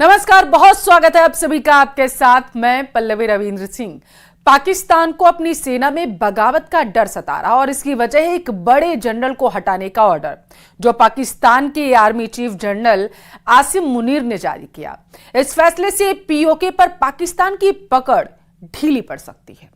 नमस्कार, बहुत स्वागत है आप सभी का। आपके साथ मैं पल्लवी रविंद्र सिंह। पाकिस्तान को अपनी सेना में बगावत का डर सता रहा और इसकी वजह है एक बड़े जनरल को हटाने का ऑर्डर जो पाकिस्तान के army chief general Asim Munir ने जारी किया। इस फैसले से पीओके पर पाकिस्तान की पकड़ ढीली पड़ सकती है।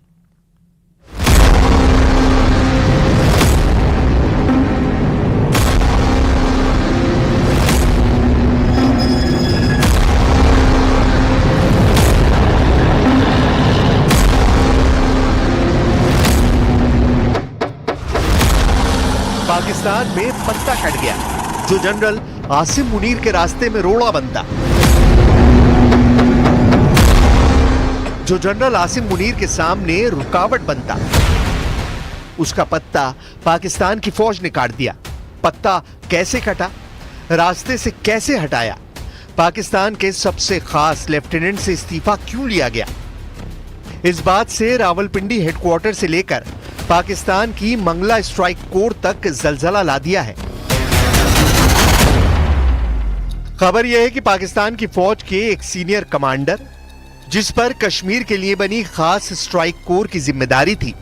पाकिस्तान में पत्ता कट गया जो जनरल आसिम मुनीर के रास्ते में रोड़ा बनता। जो जनरल आसिम मुनीर के सामने रुकावट बनता, उसका पत्ता पाकिस्तान की फौज ने काट दिया। पत्ता कैसे कटा, रास्ते से कैसे हटाया, पाकिस्तान के सबसे खास लेफ्टिनेंट से इस्तीफा क्यों लिया गया, इस बात से रावलपिंडी हेडक्वार्टर से लेकर पाकिस्तान की मंगला स्ट्राइक कोर तक जलजला ला दिया है। खबर यह है कि पाकिस्तान की फौज के एक सीनियर कमांडर, जिस पर कश्मीर के लिए बनी खास स्ट्राइक कोर की जिम्मेदारी थी,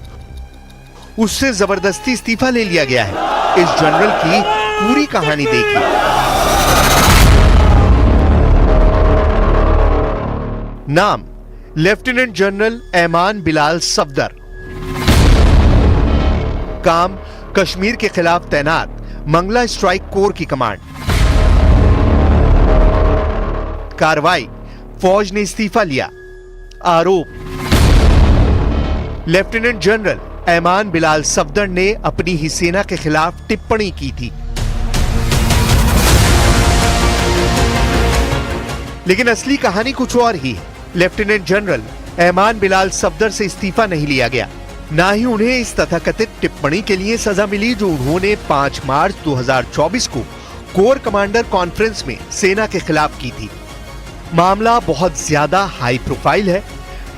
उससे जबरदस्ती इस्तीफा ले लिया गया है। इस जनरल की पूरी कहानी देखिए। नाम लेफ्टिनेंट जनरल ऐमान बिलाल सफदर। काम कश्मीर के खिलाफ तैनात मंगला स्ट्राइक कोर की कमांड। कार्रवाई फौज ने इस्तीफा लिया। आरोप लेफ्टिनेंट जनरल ऐमान बिलाल सफदर ने अपनी ही सेना के खिलाफ टिप्पणी की थी। लेकिन असली कहानी कुछ और ही है। लेफ्टिनेंट जनरल ऐमान बिलाल सफदर से इस्तीफा नहीं लिया गया, ना ही उन्हें इस तथाकथित टिप्पणी के लिए सजा मिली जो उन्होंने 5 मार्च 2024 को कोर कमांडर कॉन्फ्रेंस में सेना के खिलाफ की थी। मामला बहुत ज्यादा हाई प्रोफाइल है।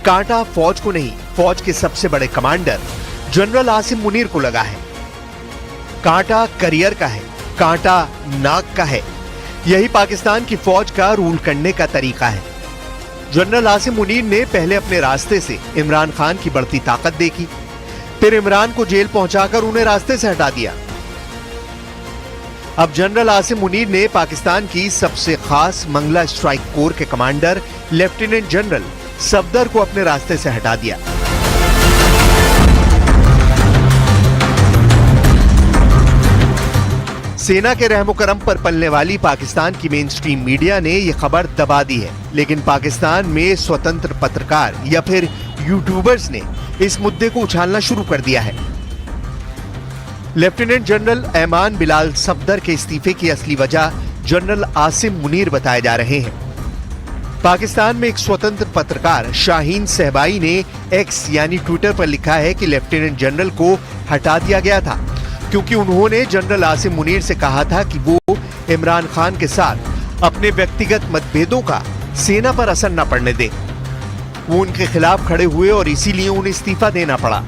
कांटा फौज को नहीं, फौज के सबसे बड़े कमांडर जनरल आसिम मुनीर को लगा है। कांटा करियर का है, कांटा नाक का है। यही पाकिस्तान की फौज का रूल करने का तरीका है। जनरल आसिम मुनीर ने पहले अपने रास्ते से इमरान खान की बढ़ती ताकत देखी, फिर इमरान को जेल पहुंचाकर उन्हें रास्ते से हटा दिया। अब जनरल आसिम मुनीर ने पाकिस्तान की सबसे खास मंगला स्ट्राइक कोर के कमांडर लेफ्टिनेंट जनरल सफदर को अपने रास्ते से हटा दिया। सेना के रहमो करम पर पलने वाली पाकिस्तान की मेन स्ट्रीम मीडिया ने यह खबर दबा दी है, लेकिन पाकिस्तान में स्वतंत्र पत्रकार या फिर यूट्यूबर्स ने इस मुद्दे को उछालना शुरू कर दिया है। लेफ्टिनेंट जनरल ऐमान बिलाल सफदर के इस्तीफे की असली वजह जनरल आसिम मुनीर बताए जा रहे हैं। पाकिस्तान में एक स्वतंत्र पत्रकार शाहीन सहबाई ने एक्स यानी ट्विटर पर लिखा है कि लेफ्टिनेंट जनरल को हटा दिया गया था क्योंकि उन्होंने जनरल आसिम मुनीर से कहा था कि वो इमरान खान के साथ अपने व्यक्तिगत मतभेदों का सेना पर असर न पड़ने दे। वो उनके खिलाफ खड़े हुए और इसीलिए उन्हें इस्तीफा देना पड़ा।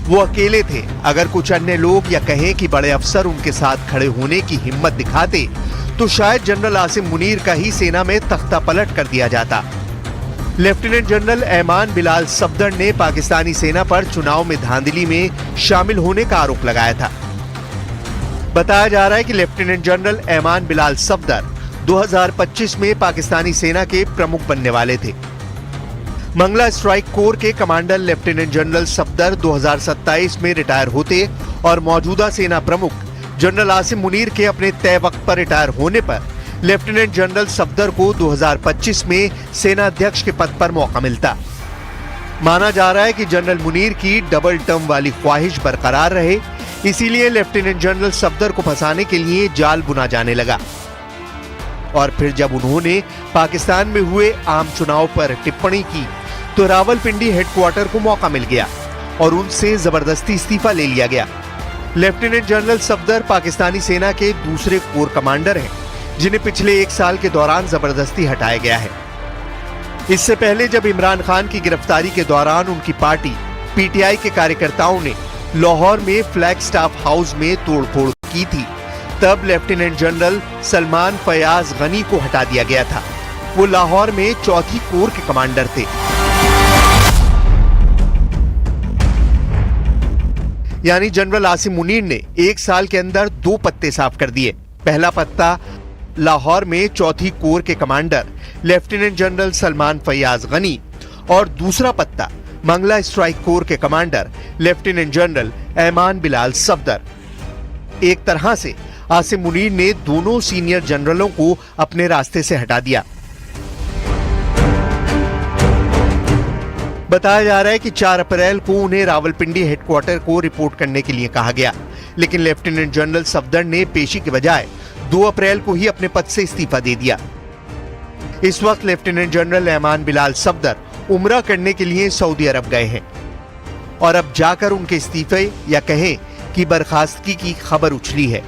वो अकेले थे। अगर कुछ अन्य लोग या कहें कि बड़े अफसर उनके साथ खड़े होने की हिम्मत दिखाते तो शायद जनरल आसिम मुनीर का ही सेना में तख्ता पलट कर दिया जाता। लेफ्टिनेंट जनरल ऐमान बिलाल सफदर ने पाकिस्तानी सेना पर चुनाव में धांधली में शामिल होने का आरोप लगाया था। बताया जा रहा है कि लेफ्टिनेंट जनरल ऐमान बिलाल सफदर 2025 में पाकिस्तानी सेना के प्रमुख बनने वाले थे। मंगला स्ट्राइक कोर के कमांडर लेफ्टिनेंट जनरल सफदर 2027 में रिटायर होते और मौजूदा सेना प्रमुख जनरल आसिम मुनीर के अपने तय वक्त पर रिटायर होने पर लेफ्टिनेंट जनरल सफदर को 2025 में सेना अध्यक्ष के पद पर मौका मिलता। माना जा रहा है कि जनरल मुनीर की डबल टर्म वाली ख्वाहिश बरकरार रहे, इसीलिए लेफ्टिनेंट जनरल सफदर को फंसाने के लिए जाल बुना जाने लगा। और फिर जब उन्होंने पाकिस्तान में हुए आम चुनाव पर टिप्पणी की तो रावलपिंडी हेडक्वार्टर को मौका मिल गया और उनसे जबरदस्ती इस्तीफा ले लिया गया। लेफ्टिनेंट जनरल सफदर पाकिस्तानी सेना के दूसरे कोर कमांडर हैं जिन्हें पिछले 1 साल के दौरान जबरदस्ती हटाया गया है। इससे पहले जब इमरान खान की गिरफ्तारी के दौरान उनकी पार्टी पीटीआई के कार्यकर्ताओं ने लाहौर में फ्लैग स्टाफ हाउस में तोड़फोड़ की थी, तब लेफ्टिनेंट जनरल सलमान फयाज गनी को हटा दिया गया था। वो लाहौर में चौथी कोर के कमांडर थे। यानी जनरल आसिम मुनीर ने 1 साल के अंदर 2 पत्ते साफ कर दिए। पहला पत्ता लाहौर में चौथी कोर के commander lieutenant general Salman Fayyaz Gani और दूसरा पत्ता मंगला स्ट्राइक कोर के commander lieutenant general Aiman Bilal Safdar. एक तरह से आसिम मुनीर ने दोनों सीनियर जनरलों को अपने रास्ते से हटा दिया। बताया जा रहा है कि 4 अप्रैल को उन्हें रावलपिंडी हेडक्वार्टर को रिपोर्ट करने के लिए कहा गया, लेकिन लेफ्टिनेंट जनरल सफदर ने पेशी के बजाय 2 अप्रैल को ही अपने पद से इस्तीफा दे दिया। इस वक्त लेफ्टिनेंट जनरल ऐमान बिलाल सफदर उम्रा करने के लिए सऊदी अरब गए हैं और अब जाकर उनके इस्तीफे या कहें कि बर्खास्तगी की खबर उछली है।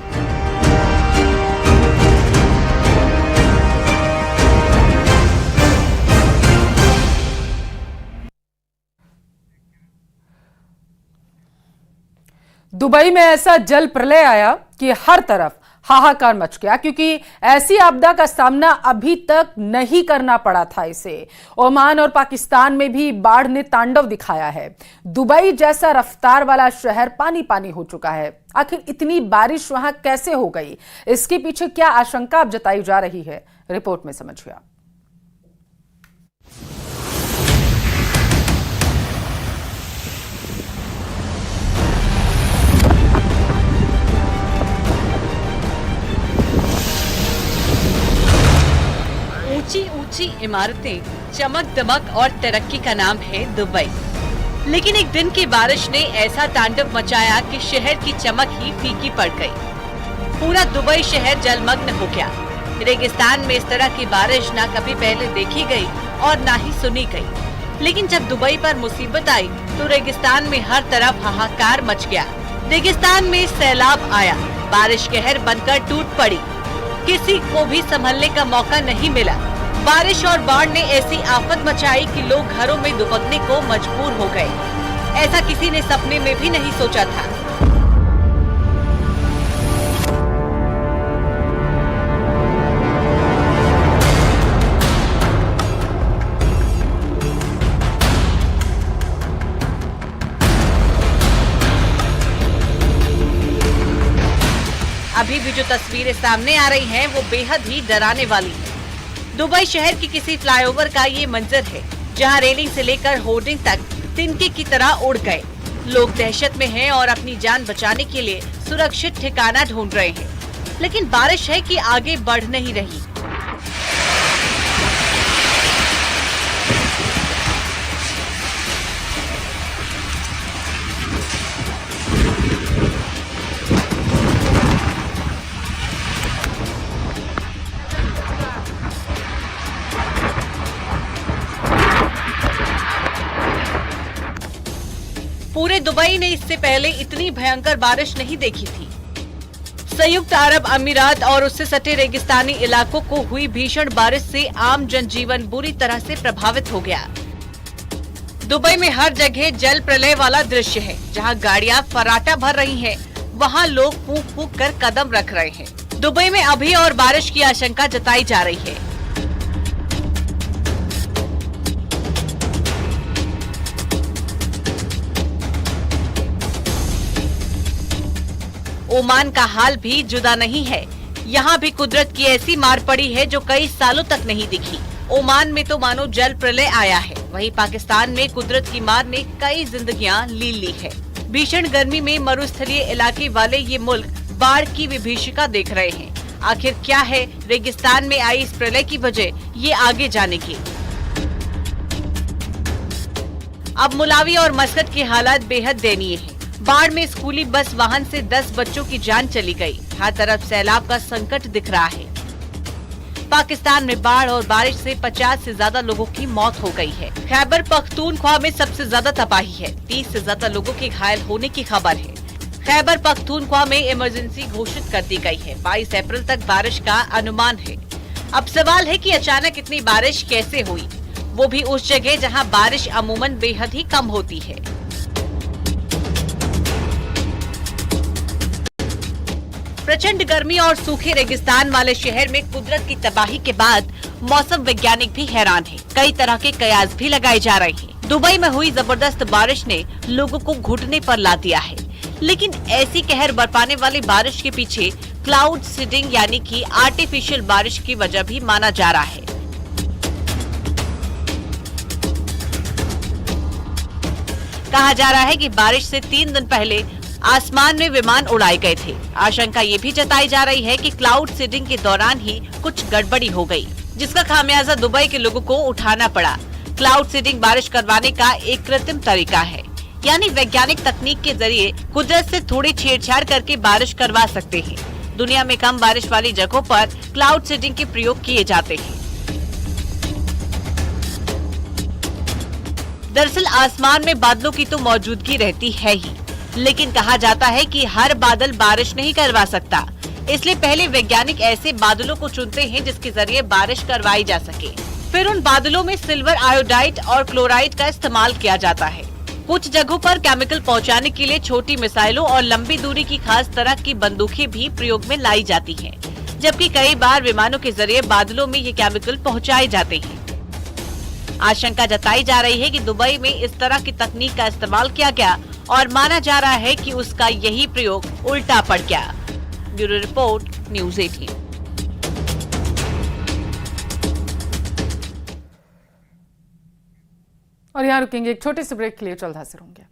दुबई में ऐसा जल प्रलय आया कि हर तरफ हाहाकार मच गया, क्योंकि ऐसी आपदा का सामना अभी तक नहीं करना पड़ा था इसे। ओमान और पाकिस्तान में भी बाढ़ ने तांडव दिखाया है। दुबई जैसा रफ्तार वाला शहर पानी पानी हो चुका है। आखिर इतनी बारिश वहां कैसे हो गई, इसके पीछे क्या आशंका अब जताई जा रही है, रिपोर्ट में समझिए आप। ऊंची ऊंची इमारतें, चमक दमक और तरक्की का नाम है दुबई। लेकिन एक दिन की बारिश ने ऐसा तांडव मचाया कि शहर की चमक ही फीकी पड़ गई। पूरा दुबई शहर जलमग्न हो गया। रेगिस्तान में इस तरह की बारिश ना कभी पहले देखी गई और ना ही सुनी गई। लेकिन जब दुबई पर मुसीबत आई तो रेगिस्तान में हर तरफ हाहाकार मच गया। रेगिस्तान में सैलाब आया, बारिश कहर बनकर टूट पड़ी। किसी को भी संभलने का मौका नहीं मिला। बारिश और बाढ़ ने ऐसी आफत मचाई कि लोग घरों में दुबकने को मजबूर हो गए। ऐसा किसी ने सपने में भी नहीं सोचा था। अभी भी जो तस्वीरें सामने आ रही हैं, वो बेहद ही डराने वाली है। दुबई शहर की किसी फ्लाईओवर का ये मंजर है, जहां रेलिंग से लेकर होर्डिंग तक तिनके की तरह उड़ गए। लोग दहशत में हैं और अपनी जान बचाने के लिए सुरक्षित ठिकाना ढूंढ रहे हैं। लेकिन बारिश है कि आगे बढ़ नहीं रही। पूरे दुबई ने इससे पहले इतनी भयंकर बारिश नहीं देखी थी। संयुक्त अरब अमीरात और उससे सटे रेगिस्तानी इलाकों को हुई भीषण बारिश से आम जनजीवन बुरी तरह से प्रभावित हो गया। दुबई में हर जगह जल प्रलय वाला दृश्य है। जहां गाड़ियां फर्राटा भर रही हैं, वहां लोग फूंक फूंक कर कदम रख रहे हैं। दुबई में अभी और बारिश की आशंका जताई जा रही है। ओमान का हाल भी जुदा नहीं है। यहाँ भी कुदरत की ऐसी मार पड़ी है जो कई सालों तक नहीं दिखी। ओमान में तो मानो जल प्रलय आया है। वहीं पाकिस्तान में कुदरत की मार ने कई जिंदगियां ली है। भीषण गर्मी में मरुस्थलीय इलाके वाले ये मुल्क बाढ़ की विभीषिका देख रहे हैं। आखिर क्या है रेगिस्तान में आई इस प्रलय की वजह, ये आगे जाने की। अब मुलावी और मस्कत के हालात बेहद दयनीय है। बाढ़ में स्कूली बस वाहन से 10 बच्चों की जान चली गई। हर तरफ सैलाब का संकट दिख रहा है। पाकिस्तान में बाढ़ और बारिश से 50 से ज्यादा लोगों की मौत हो गई है। खैबर पख्तूनख्वा में सबसे ज्यादा तबाही है। 30 से ज्यादा लोगों के घायल होने की खबर है। खैबर पख्तूनख्वा में इमरजेंसी घोषित कर दी गई है। 22 अप्रैल तक बारिश का अनुमान है। अब सवाल है कि अचानक इतनी बारिश कैसे हुई, वो भी उस जगह जहां बारिश अमूमन बेहद ही कम होती है। प्रचंड गर्मी और सूखे रेगिस्तान वाले शहर में कुदरत की तबाही के बाद मौसम वैज्ञानिक भी हैरान हैं। कई तरह के कयास भी लगाए जा रहे हैं। दुबई में हुई जबरदस्त बारिश ने लोगों को घुटने पर ला दिया है, लेकिन ऐसी कहर बरपाने वाली बारिश के पीछे क्लाउड सीडिंग यानी कि आर्टिफिशियल बारिश की वजह भी माना जा रहा है। कहा जा रहा है कि बारिश से 3 दिन पहले आसमान में विमान उड़ाए गए थे। आशंका ये भी जताई जा रही है कि क्लाउड सीडिंग के दौरान ही कुछ गड़बड़ी हो गई, जिसका खामियाजा दुबई के लोगों को उठाना पड़ा। क्लाउड सीडिंग बारिश करवाने का एक कृत्रिम तरीका है, यानी वैज्ञानिक तकनीक के जरिए कुदरत से थोड़ी छेड़छाड़ करके बारिश करवा सकते हैं। दुनिया में कम बारिश वाली जगहों पर क्लाउड सीडिंग के प्रयोग किए जाते हैं। दरअसल आसमान में बादलों की तो मौजूदगी रहती है ही, लेकिन कहा जाता है कि हर बादल बारिश नहीं करवा सकता। इसलिए पहले वैज्ञानिक ऐसे बादलों को चुनते हैं जिसके जरिए बारिश करवाई जा सके। फिर उन बादलों में सिल्वर आयोडाइड और क्लोराइड का इस्तेमाल किया जाता है। कुछ जगहों पर केमिकल पहुंचाने के लिए छोटी मिसाइलों और लंबी दूरी की खास तरह की बंदूकें भी प्रयोग में लाई जाती हैं, जबकि कई बार विमानों के जरिए बादलों में ये केमिकल पहुंचाए जाते हैं। आशंका जताई जा रही है कि दुबई में इस तरह की तकनीक का इस्तेमाल किया गया और माना जा रहा है कि उसका यही प्रयोग उल्टा पड़ गया। Bureau report, news 18। और यहाँ रुकेंगे, एक छोटे से ब्रेक के लिए जल्द हाजिर होंगे।